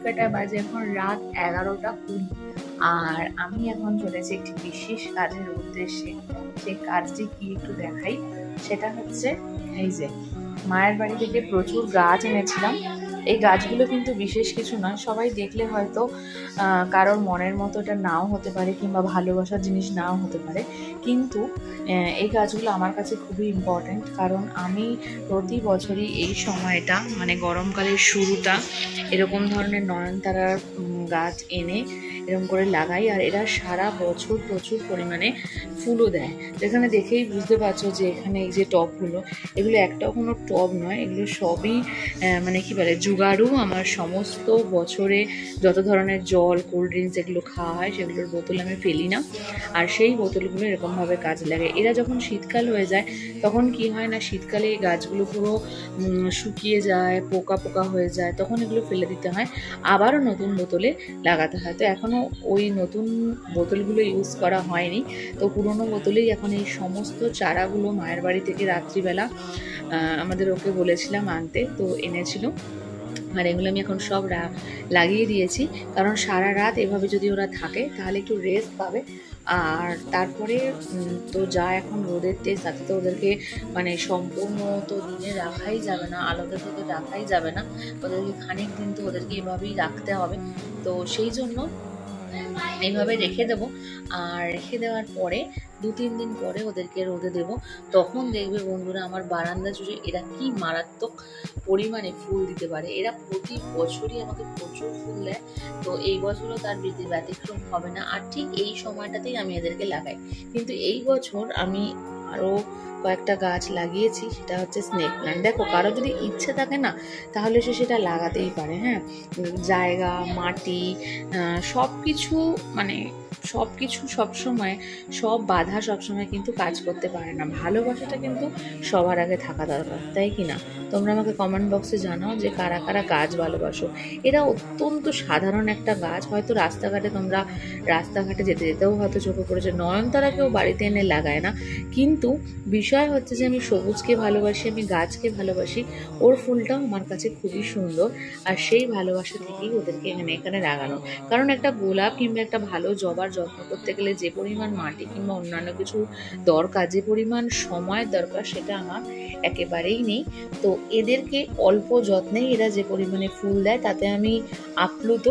পেটায় বাজে এখন রাত 11:20 আর আমি এখন চলেছি একটি বিশেষ কাজের উদ্দেশ্যে। সেই কাজটি কি একটু দেখাই। সেটা হচ্ছে এই যে মায়ের বাড়ি থেকে প্রচুর গাছ এনেছিলাম। এই গাছগুলো কিন্তু বিশেষ কিছু নয়, সবাই দেখলে হয়তো কারোর মনের মতো এটা নাও হতে পারে কিংবা ভালোবাসার জিনিস নাও হতে পারে, কিন্তু এই গাছগুলো আমার কাছে খুবই ইম্পর্ট্যান্ট। কারণ আমি প্রতি বছরই এই সময়টা মানে গরমকালের শুরুটা এরকম ধরনের নয়নতারার গাছ এনে এরকম করে লাগাই, আর এরা সারা বছর প্রচুর পরিমাণে ফুলও দেয়। যেখানে দেখেই বুঝতে পারছো যে এখানে এই যে টবগুলো, এগুলো একটাও কোনো টব নয়, এগুলো সবই মানে কি বলে জুগাড়ু। আমার সমস্ত বছরে যত ধরনের জল, কোল্ড ড্রিঙ্কস এগুলো খাওয়া হয় সেগুলোর বোতল আমি ফেলি না, আর সেই বোতলগুলো এরকমভাবে কাজে লাগে। এরা যখন শীতকাল হয়ে যায় তখন কি হয় না, শীতকালে এই গাছগুলো পুরো শুকিয়ে যায়, পোকা পোকা হয়ে যায়, তখন এগুলো ফেলে দিতে হয়, আবারও নতুন বোতলে লাগাতে হয়। তো এখনও ওই নতুন বোতলগুলো ইউজ করা হয়নি, তো পুরোনো বোতলেই এখন এই সমস্ত চারাগুলো মায়ের বাড়ি থেকে রাত্রিবেলা আমাদের ওকে বলেছিলাম আনতে, তো এনেছিল। আর এগুলো আমি এখন সব লাগিয়ে দিয়েছি, কারণ সারা রাত এভাবে যদি ওরা থাকে তাহলে একটু রেস্ট পাবে। আর তারপরে তো যা এখন রোদের তেজ, তাতে তো ওদেরকে মানে সম্পূর্ণ তো দিনে রাখাই যাবে না, আলোতে থেকে রাখাই যাবে না, ওদেরকে খানিক দিন তো ওদেরকে এভাবেই রাখতে হবে। তো সেই জন্য এইভাবে রেখে দেবো। আর রেখে দেওয়ার পরে 2-3 দিন পরে ওদেরকে রোদে দেবো। তখন দেখবে বন্ধুরা আমার বারান্দা জুড়ে এরা কি মারাত্মক পরিমাণে ফুল দিতে পারে। এরা প্রতি বছরই আমাকে প্রচুর ফুল দেয়, তো এই বছরও তার ব্যতিক্রম হবে না। আর ঠিক এই সময়টাতেই আমি এদেরকে লাগাই। কিন্তু এই বছর আমি আরও কয়েকটা গাছ লাগিয়েছি, সেটা হচ্ছে স্নেক প্ল্যান্ট। দেখো, কারো যদি ইচ্ছে থাকে না তাহলে সে সেটা লাগাতেই পারে। হ্যাঁ, জায়গা, মাটি, সব কিছু মানে সব কিছু সবসময়, সব বাধা সবসময় কিন্তু কাজ করতে পারে না। ভালোবাসাটা কিন্তু সবার আগে থাকা দরকার, তাই কি না? তোমরা আমাকে কমেন্ট বক্সে জানাও যে কারা কারা গাছ ভালোবাসো। এরা অত্যন্ত সাধারণ একটা গাছ, হয়তো রাস্তাঘাটে যেতে যেতেও হয়তো চোখে পড়েছে। নয়নতারা কেউ বাড়িতে এনে লাগায় না, কিন্তু বিষয় হচ্ছে যে আমি সবুজকে ভালোবাসি, আমি গাছকে ভালোবাসি, ওর ফুলটাও আমার কাছে খুবই সুন্দর। আর সেই ভালোবাসা থেকেই ওদেরকে এখানে লাগানো। কারণ একটা গোলাপ কিংবা একটা ভালো জবার যত্ন করতে গেলে যে পরিমাণ মাটি কিংবা অন্যান্য কিছু দরকার, যে পরিমাণ সময়ের দরকার, সেটা আমার একেবারেই নেই। তো এদেরকে অল্প যত্নে এরা যে পরিমাণে ফুল দেয় তাতে আমি আপ্লুত।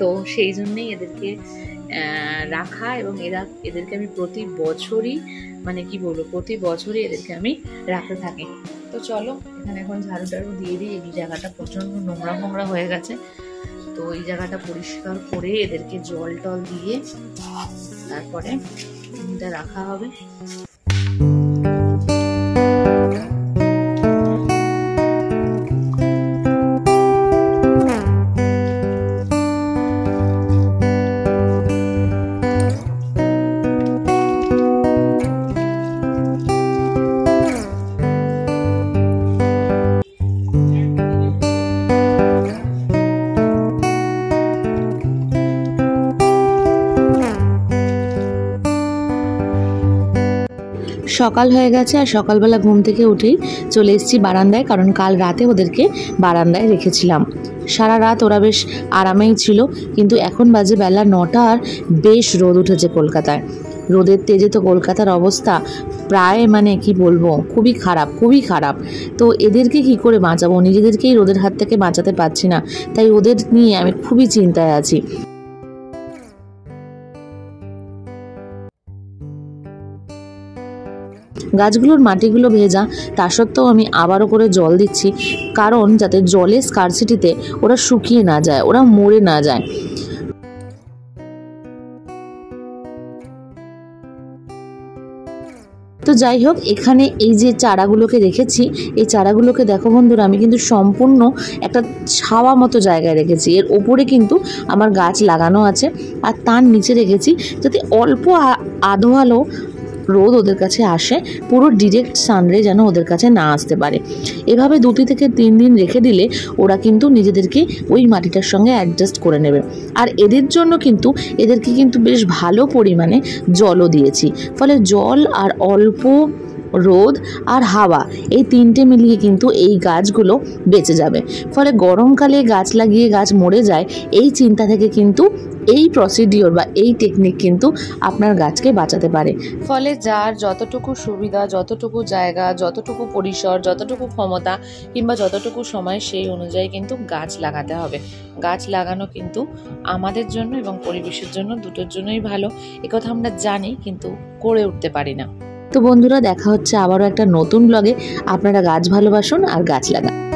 তো সেই জন্যেই এদেরকে রাখা, এবং এদেরকে আমি প্রতি বছরই মানে কি বলবো, প্রতি বছরই এদেরকে আমি রাখতে থাকি। তো চলো, এখানে এখন ঝাড়ু টাড়ু দিয়ে দিই। এই জায়গাটা প্রচণ্ড নোংরা হয়ে গেছে, তো এই জায়গাটা পরিষ্কার করে এদেরকে জল টল দিয়ে তারপরে এটা রাখা হবে। সকাল হয়ে গেছে, আর সকালবেলা ঘুম থেকে উঠেই চলে এসেছি বারান্দায়, কারণ কাল রাতে ওদেরকে বারান্দায় রেখেছিলাম। সারা রাত ওরা বেশ আরামেই ছিল, কিন্তু এখন বাজে বেলা 9টা, আর বেশ রোদ উঠেছে কলকাতায়। রোদের তেজে তো কলকাতার অবস্থা প্রায় মানে কি বলবো, খুবই খারাপ। তো এদেরকে কি করে বাঁচাবো, নিজেদেরকেই রোদের হাত থেকে বাঁচাতে পারছি না, তাই ওদের নিয়ে আমি খুবই চিন্তায় আছি। গাছগুলোর মাটিগুলো ভেজা, তা সত্ত্বেও আমি আবারও করে জল দিচ্ছি, কারণ যাতে জলের স্কারসিটিতে ওরা শুকিয়ে না যায়, ওরা মরে না যায়। তো যাই হোক, এখানে এই যে চারাগুলোকে রেখেছি, এই চারাগুলোকে দেখো বন্ধুরা, আমি কিন্তু সম্পূর্ণ একটা ছাওয়া মতো জায়গায় রেখেছি। এর ওপরে কিন্তু আমার গাছ লাগানো আছে, আর তার নিচে রেখেছি যাতে অল্প আধো আলো রোদ ওদের কাছে আসে, পুরো ডিরেক্ট সানরে যেন ওদের কাছে না আসতে পারে। এভাবে 2 থেকে 3 দিন রেখে দিলে ওরা কিন্তু নিজেদেরকে ওই মাটিটার সঙ্গে অ্যাডজাস্ট করে নেবে। আর এদের জন্য কিন্তু এদেরকে কিন্তু বেশ ভালো পরিমাণে জলও দিয়েছি, ফলে জল আর অল্প রোদ আর হাওয়া, এই তিনটে মিলিয়ে কিন্তু এই গাছগুলো বেঁচে যাবে। ফলে গরমকালে গাছ লাগিয়ে গাছ মরে যায় এই চিন্তা থেকে কিন্তু এই প্রসিডিওর বা এই টেকনিক কিন্তু আপনার গাছকে বাঁচাতে পারে। ফলে যার যতটুকু সুবিধা, যতটুকু জায়গা, যতটুকু পরিসর, যতটুকু ক্ষমতা কিংবা যতটুকু সময়, সেই অনুযায়ী কিন্তু গাছ লাগাতে হবে। গাছ লাগানো কিন্তু আমাদের জন্য এবং পরিবেশের জন্য দুটোর জন্যই ভালো। একথা আমরা জানি, কিন্তু করে উঠতে পারি না। তো বন্ধুরা, দেখা হচ্ছে আবারও একটা নতুন ব্লগে। আপনারা গাছ ভালোবাসুন আর গাছ লাগান।